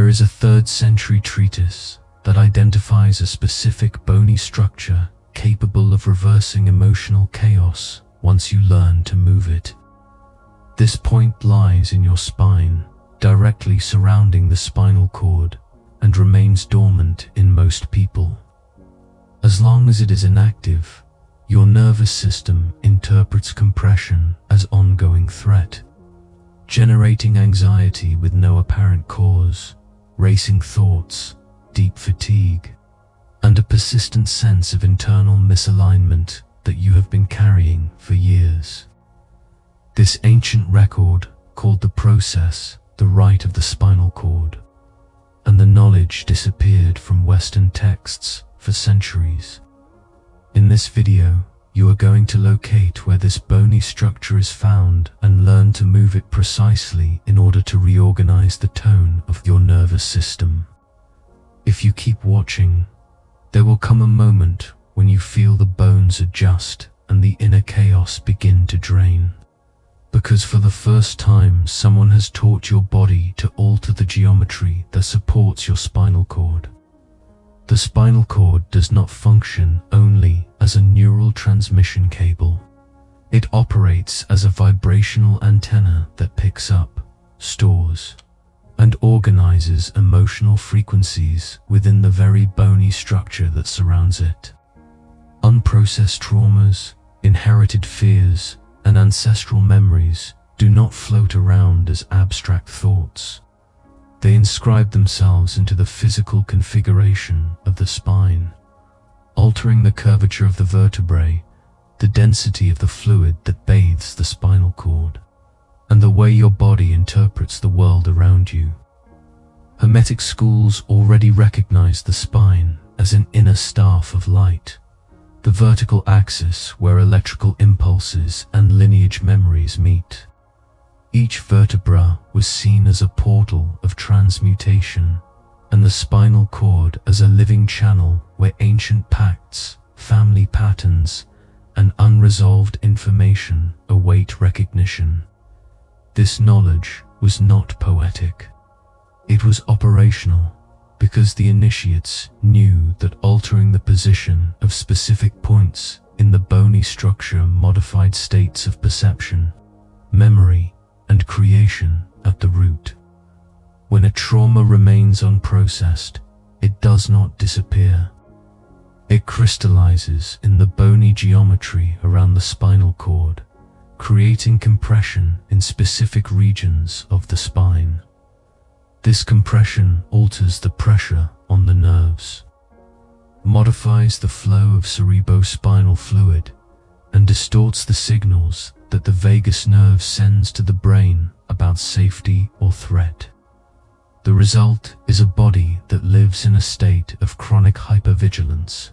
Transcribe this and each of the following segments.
There is a 3rd century treatise that identifies a specific bony structure capable of reversing emotional chaos once you learn to move it. This point lies in your spine, directly surrounding the spinal cord, and remains dormant in most people. As long as it is inactive, your nervous system interprets compression as ongoing threat, generating anxiety with no apparent cause, racing thoughts, deep fatigue, and a persistent sense of internal misalignment that you have been carrying for years. This ancient record, called the process, the Rite of the spinal cord, and the knowledge disappeared from Western texts for centuries. In this video, you are going to locate where this bony structure is found and learn to move it precisely in order to reorganize the tone of your nervous system. If you keep watching, there will come a moment when you feel the bones adjust and the inner chaos begin to drain. Because for the first time, someone has taught your body to alter the geometry that supports your spinal cord. The spinal cord does not function only as a neural transmission cable. It operates as a vibrational antenna that picks up, stores, and organizes emotional frequencies within the very bony structure that surrounds it. Unprocessed traumas, inherited fears, and ancestral memories do not float around as abstract thoughts. They inscribe themselves into the physical configuration of the spine, altering the curvature of the vertebrae, the density of the fluid that bathes the spinal cord, and the way your body interprets the world around you. Hermetic schools already recognize the spine as an inner staff of light, the vertical axis where electrical impulses and lineage memories meet. Each vertebra was seen as a portal of transmutation, and the spinal cord as a living channel where ancient pacts, family patterns, and unresolved information await recognition. This knowledge was not poetic. It was operational, because the initiates knew that altering the position of specific points in the bony structure modified states of perception, memory, and creation at the root. When a trauma remains unprocessed, it does not disappear. It crystallizes in the bony geometry around the spinal cord, creating compression in specific regions of the spine. This compression alters the pressure on the nerves, modifies the flow of cerebrospinal fluid, and distorts the signals that the vagus nerve sends to the brain about safety or threat. The result is a body that lives in a state of chronic hypervigilance,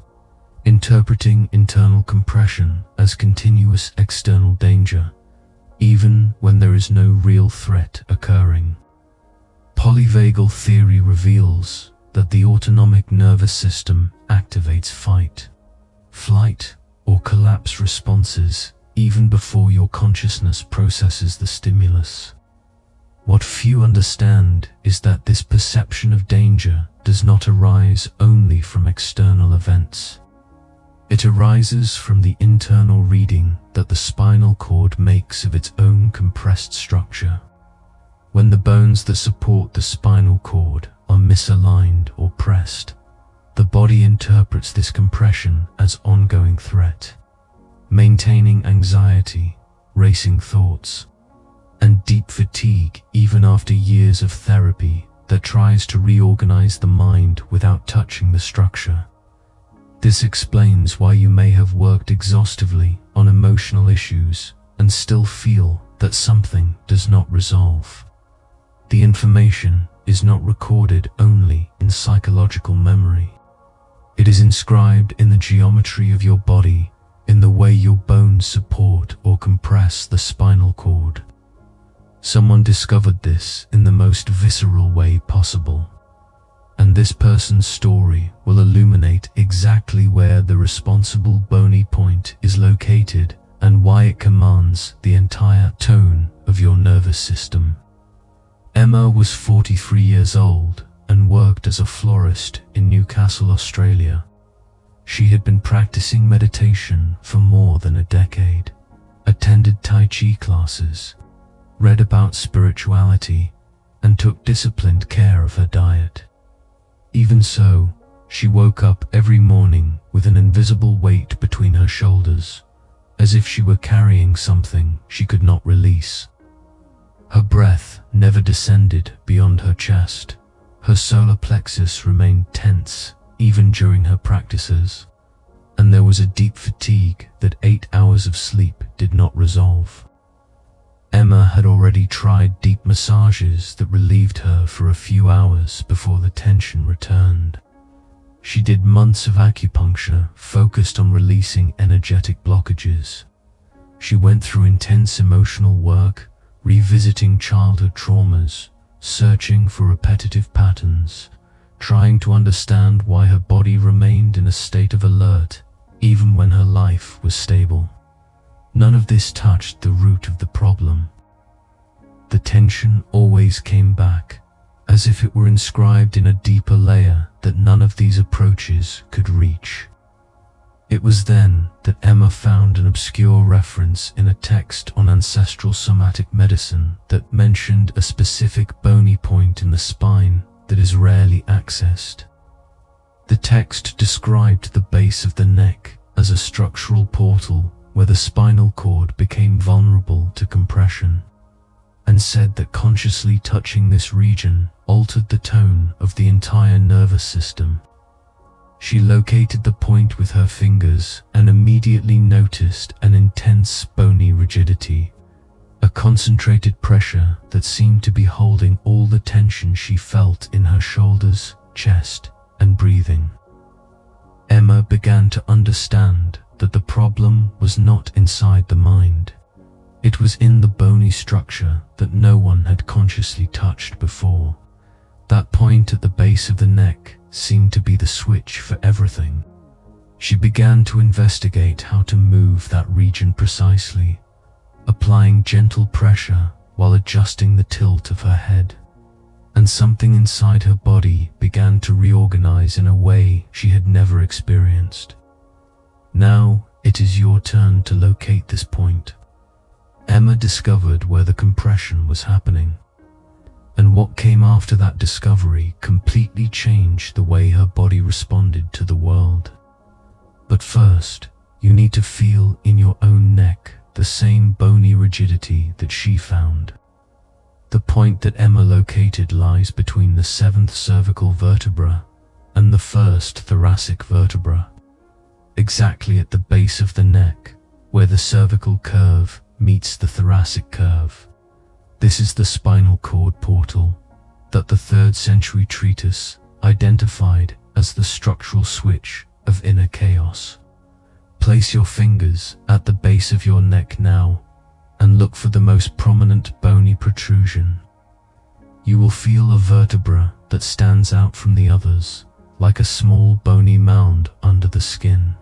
interpreting internal compression as continuous external danger, even when there is no real threat occurring. Polyvagal theory reveals that the autonomic nervous system activates fight, flight, or collapse responses even before your consciousness processes the stimulus. What few understand is that this perception of danger does not arise only from external events. It arises from the internal reading that the spinal cord makes of its own compressed structure. When the bones that support the spinal cord are misaligned or pressed, the body interprets this compression as ongoing threat, maintaining anxiety, racing thoughts, and deep fatigue even after years of therapy that tries to reorganize the mind without touching the structure. This explains why you may have worked exhaustively on emotional issues and still feel that something does not resolve. The information is not recorded only in psychological memory. It is inscribed in the geometry of your body, in the way your bones support or compress the spinal cord. Someone discovered this in the most visceral way possible, and this person's story will illuminate exactly where the responsible bony point is located and why it commands the entire tone of your nervous system. Emma was 43 years old and worked as a florist in Newcastle, Australia. She had been practicing meditation for more than a decade, attended Tai Chi classes, read about spirituality, and took disciplined care of her diet. Even so, she woke up every morning with an invisible weight between her shoulders, as if she were carrying something she could not release. Her breath never descended beyond her chest. Her solar plexus remained tense even during her practices, and there was a deep fatigue that 8 hours of sleep did not resolve. Emma had already tried deep massages that relieved her for a few hours before the tension returned. She did months of acupuncture focused on releasing energetic blockages. She went through intense emotional work, revisiting childhood traumas, searching for repetitive patterns, trying to understand why her body remained in a state of alert even when her life was stable. None of this touched the root of the problem. The tension always came back, as if it were inscribed in a deeper layer that none of these approaches could reach. It was then that Emma found an obscure reference in a text on ancestral somatic medicine that mentioned a specific bony point in the spine that is rarely accessed. The text described the base of the neck as a structural portal where the spinal cord became vulnerable to compression, and said that consciously touching this region altered the tone of the entire nervous system. She located the point with her fingers and immediately noticed an intense bony rigidity, a concentrated pressure that seemed to be holding all the tension she felt in her shoulders, chest, and breathing. Emma began to understand that the problem was not inside the mind. It was in the bony structure that no one had consciously touched before. That point at the base of the neck seemed to be the switch for everything. She began to investigate how to move that region precisely, applying gentle pressure while adjusting the tilt of her head. And something inside her body began to reorganize in a way she had never experienced. Now it is your turn to locate this point. Emma discovered where the compression was happening, and what came after that discovery completely changed the way her body responded to the world. But first, you need to feel in your own neck the same bony rigidity that she found. The point that Emma located lies between the 7th cervical vertebra and the 1st thoracic vertebra, exactly at the base of the neck, where the cervical curve meets the thoracic curve. This is the spinal cord portal that the 3rd century treatise identified as the structural switch of inner chaos. Place your fingers at the base of your neck now and look for the most prominent bony protrusion. You will feel a vertebra that stands out from the others, like a small bony mound under the skin.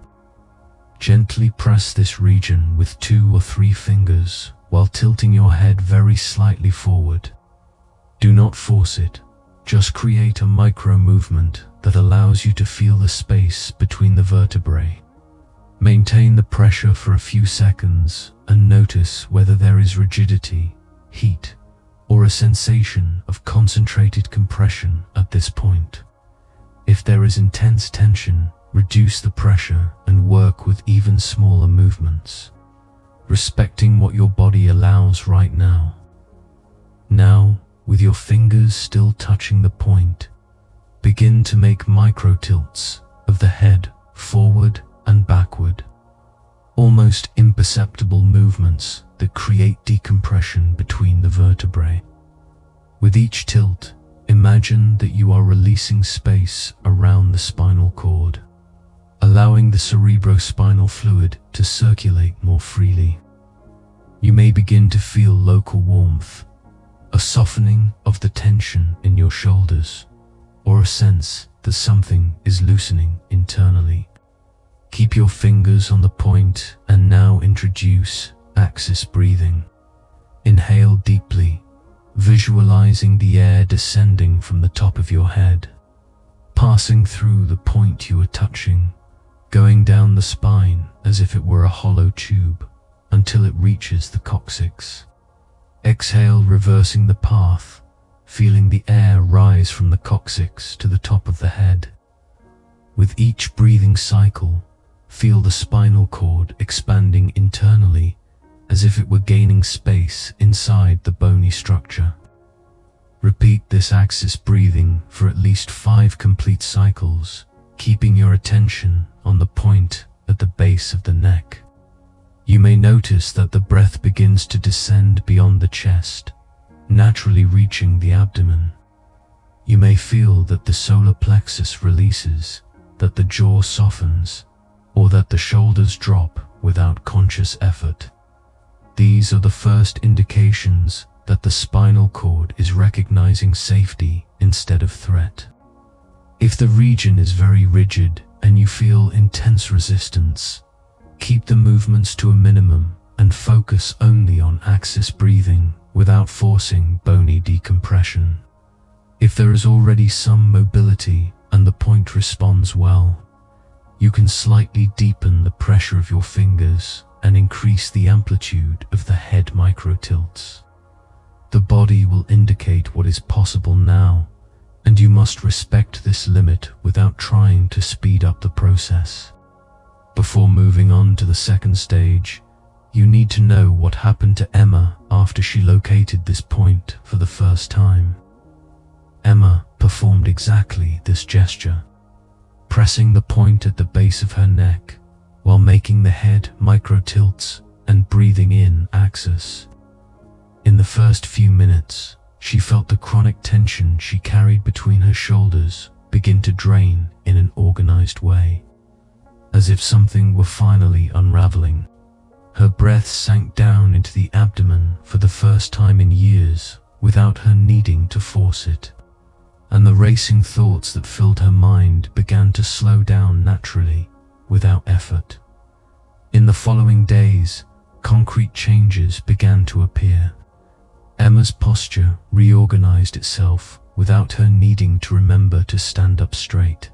Gently press this region with 2 or 3 fingers while tilting your head very slightly forward. Do not force it, just create a micro movement that allows you to feel the space between the vertebrae. Maintain the pressure for a few seconds and notice whether there is rigidity, heat, or a sensation of concentrated compression at this point. If there is intense tension, reduce the pressure and work with even smaller movements, respecting what your body allows right now. Now, with your fingers still touching the point, begin to make micro tilts of the head forward and backward, almost imperceptible movements that create decompression between the vertebrae. With each tilt, imagine that you are releasing space around the spinal cord, allowing the cerebrospinal fluid to circulate more freely. You may begin to feel local warmth, a softening of the tension in your shoulders, or a sense that something is loosening internally. Keep your fingers on the point and now introduce axis breathing. Inhale deeply, visualizing the air descending from the top of your head, passing through the point you are touching, going down the spine as if it were a hollow tube until it reaches the coccyx. Exhale, reversing the path, feeling the air rise from the coccyx to the top of the head. With each breathing cycle, feel the spinal cord expanding internally as if it were gaining space inside the bony structure. Repeat this axis breathing for at least 5 complete cycles, keeping your attention on the point at the base of the neck. You may notice that the breath begins to descend beyond the chest, naturally reaching the abdomen. You may feel that the solar plexus releases, that the jaw softens, or that the shoulders drop without conscious effort. These are the first indications that the spinal cord is recognizing safety instead of threat. If the region is very rigid and you feel intense resistance, keep the movements to a minimum and focus only on axis breathing without forcing bony decompression. If there is already some mobility and the point responds well, you can slightly deepen the pressure of your fingers and increase the amplitude of the head microtilts. The body will indicate what is possible now, and you must respect this limit without trying to speed up the process. Before moving on to the second stage, you need to know what happened to Emma after she located this point for the first time. Emma performed exactly this gesture, pressing the point at the base of her neck while making the head microtilts and breathing in axis. In the first few minutes, she felt the chronic tension she carried between her shoulders begin to drain in an organized way, as if something were finally unraveling. Her breath sank down into the abdomen for the first time in years without her needing to force it, and the racing thoughts that filled her mind began to slow down naturally, without effort. In the following days, concrete changes began to appear. Emma's posture reorganized itself without her needing to remember to stand up straight.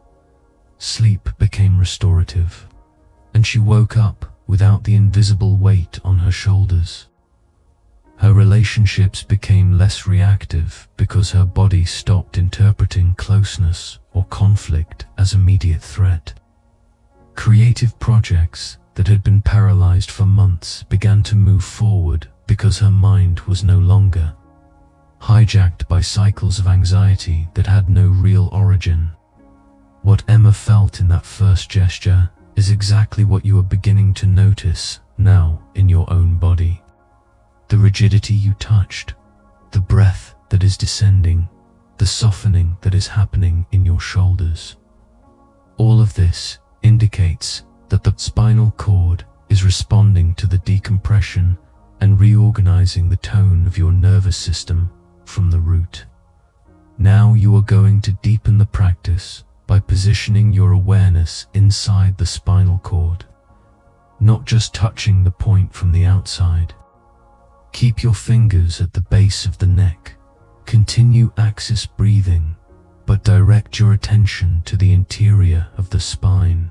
Sleep became restorative, and she woke up without the invisible weight on her shoulders. Her relationships became less reactive because her body stopped interpreting closeness or conflict as immediate threat. Creative projects that had been paralyzed for months began to move forward because her mind was no longer hijacked by cycles of anxiety that had no real origin. What Emma felt in that first gesture is exactly what you are beginning to notice now in your own body. The rigidity you touched, the breath that is descending, the softening that is happening in your shoulders. All of this indicates that the spinal cord is responding to the decompression and reorganizing the tone of your nervous system from the root. Now you are going to deepen the practice by positioning your awareness inside the spinal cord, not just touching the point from the outside. Keep your fingers at the base of the neck. Continue axis breathing, but direct your attention to the interior of the spine,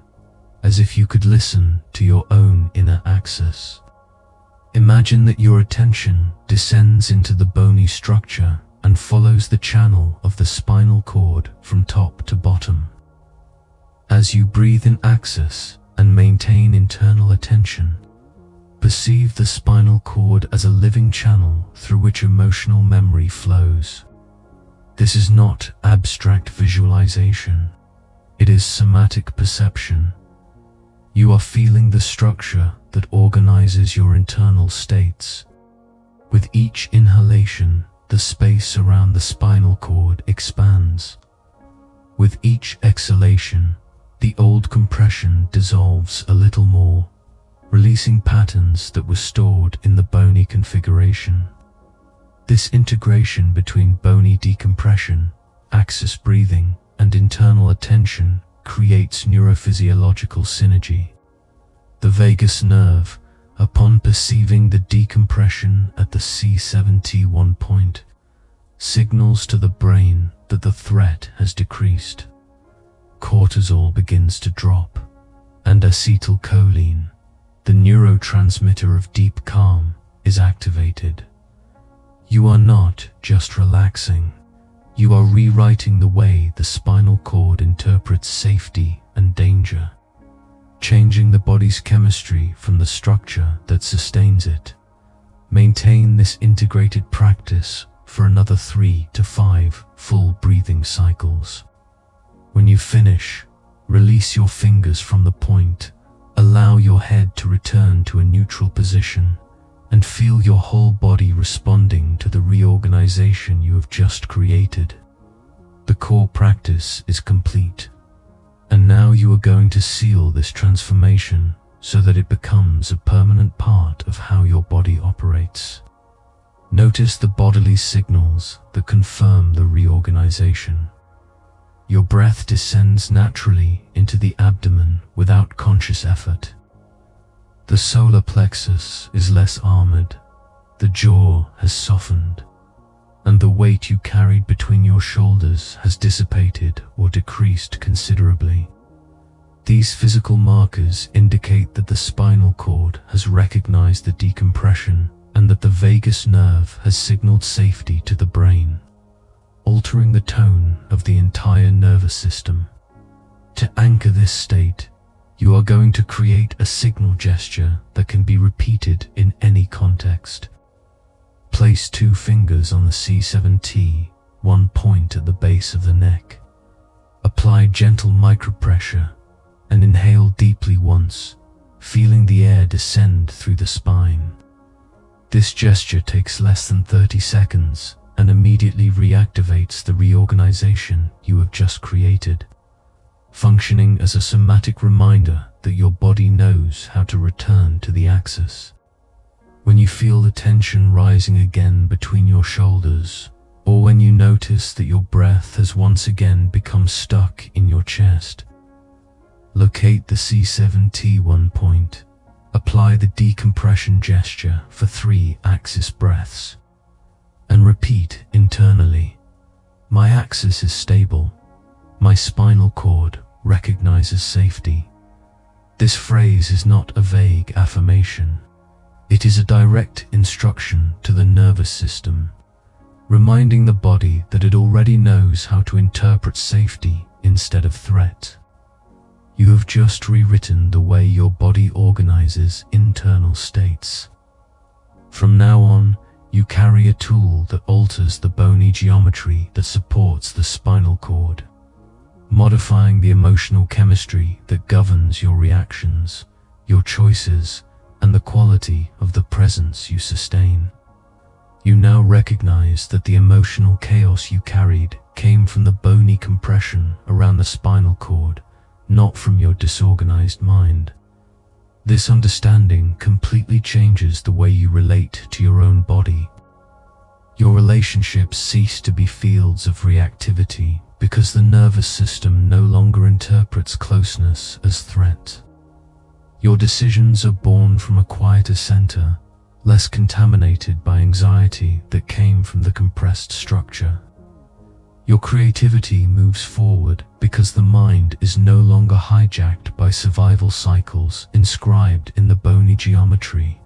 as if you could listen to your own inner axis. Imagine that your attention descends into the bony structure and follows the channel of the spinal cord from top to bottom. As you breathe in axis and maintain internal attention, perceive the spinal cord as a living channel through which emotional memory flows. This is not abstract visualization. It is somatic perception. You are feeling the structure that organizes your internal states. With each inhalation, the space around the spinal cord expands. With each exhalation, the old compression dissolves a little more, releasing patterns that were stored in the bony configuration. This integration between bony decompression, axis breathing, and internal attention creates neurophysiological synergy. The vagus nerve, upon perceiving the decompression at the C7-T1 point, signals to the brain that the threat has decreased. Cortisol begins to drop, and acetylcholine, the neurotransmitter of deep calm, is activated. You are not just relaxing. You are rewriting the way the spinal cord interprets safety and danger, changing the body's chemistry from the structure that sustains it. Maintain this integrated practice for another 3 to 5 full breathing cycles. When you finish, release your fingers from the point, allow your head to return to a neutral position, and feel your whole body responding to the reorganization you have just created. The core practice is complete, and now you are going to seal this transformation so that it becomes a permanent part of how your body operates. Notice the bodily signals that confirm the reorganization. Your breath descends naturally into the abdomen without conscious effort. The solar plexus is less armored, the jaw has softened, and the weight you carried between your shoulders has dissipated or decreased considerably. These physical markers indicate that the spinal cord has recognized the decompression and that the vagus nerve has signaled safety to the brain, altering the tone of the entire nervous system. To anchor this state, you are going to create a signal gesture that can be repeated in any context. Place 2 fingers on the C7T, 1 point at the base of the neck. Apply gentle micropressure and inhale deeply once, feeling the air descend through the spine. This gesture takes less than 30 seconds and immediately reactivates the reorganization you have just created, functioning as a somatic reminder that your body knows how to return to the axis. When you feel the tension rising again between your shoulders, or when you notice that your breath has once again become stuck in your chest, locate the C7T1 point. Apply the decompression gesture for 3 axis breaths, and repeat internally, "My axis is stable. My spinal cord recognizes safety." This phrase is not a vague affirmation. It is a direct instruction to the nervous system, reminding the body that it already knows how to interpret safety instead of threat. You have just rewritten the way your body organizes internal states. From now on, you carry a tool that alters the bony geometry that supports the spinal cord, modifying the emotional chemistry that governs your reactions, your choices, and the quality of the presence you sustain. You now recognize that the emotional chaos you carried came from the bony compression around the spinal cord, not from your disorganized mind. This understanding completely changes the way you relate to your own body. Your relationships cease to be fields of reactivity because the nervous system no longer interprets closeness as threat. Your decisions are born from a quieter center, less contaminated by anxiety that came from the compressed structure. Your creativity moves forward because the mind is no longer hijacked by survival cycles inscribed in the bony geometry.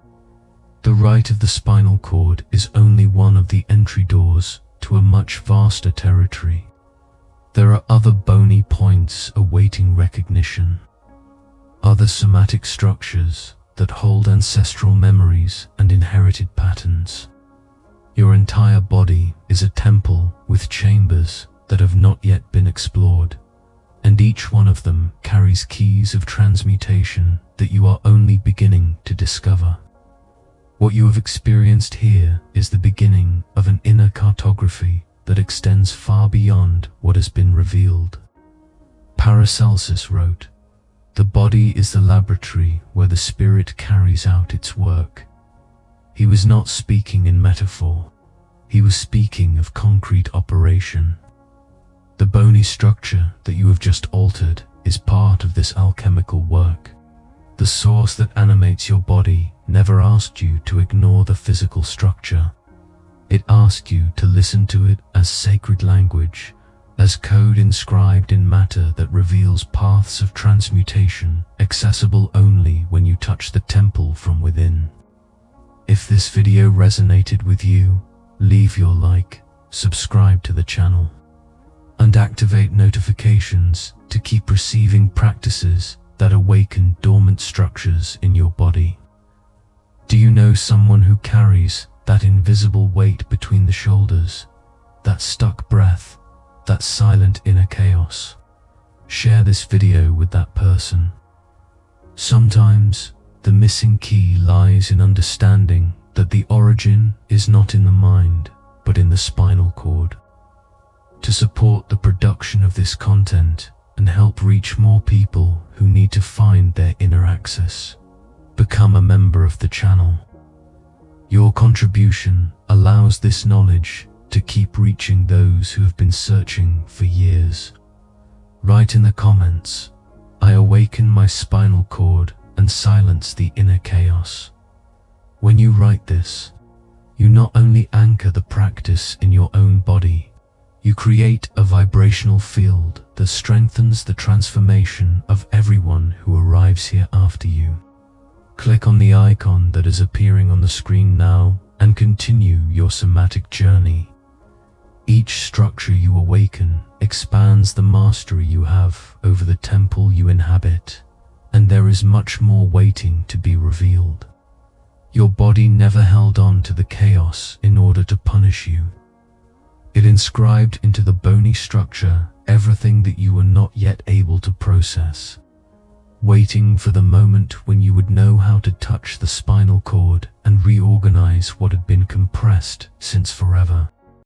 The right of the spinal cord is only one of the entry doors to a much vaster territory. There are other bony points awaiting recognition, other somatic structures that hold ancestral memories and inherited patterns. Your entire body is a temple with chambers that have not yet been explored, and each one of them carries keys of transmutation that you are only beginning to discover. What you have experienced here is the beginning of an inner cartography that extends far beyond what has been revealed. Paracelsus wrote, "The body is the laboratory where the spirit carries out its work." He was not speaking in metaphor. He was speaking of concrete operation. The bony structure that you have just altered is part of this alchemical work. The source that animates your body never asked you to ignore the physical structure. It asks you to listen to it as sacred language, as code inscribed in matter that reveals paths of transmutation, accessible only when you touch the temple from within. If this video resonated with you, leave your like, subscribe to the channel, and activate notifications to keep receiving practices that awaken dormant structures in your body. Do you know someone who carries that invisible weight between the shoulders, that stuck breath, that silent inner chaos? Share this video with that person. Sometimes, the missing key lies in understanding that the origin is not in the mind, but in the spinal cord. To support the production of this content and help reach more people who need to find their inner access, become a member of the channel. Your contribution allows this knowledge to keep reaching those who have been searching for years. Write in the comments, "I awaken my spinal cord and silence the inner chaos." When you write this, you not only anchor the practice in your own body, you create a vibrational field that strengthens the transformation of everyone who arrives here after you. Click on the icon that is appearing on the screen now and continue your somatic journey. Each structure you awaken expands the mastery you have over the temple you inhabit, and there is much more waiting to be revealed. Your body never held on to the chaos in order to punish you. It inscribed into the bony structure everything that you were not yet able to process, waiting for the moment when you would know how to touch the spinal cord and reorganize what had been compressed since forever.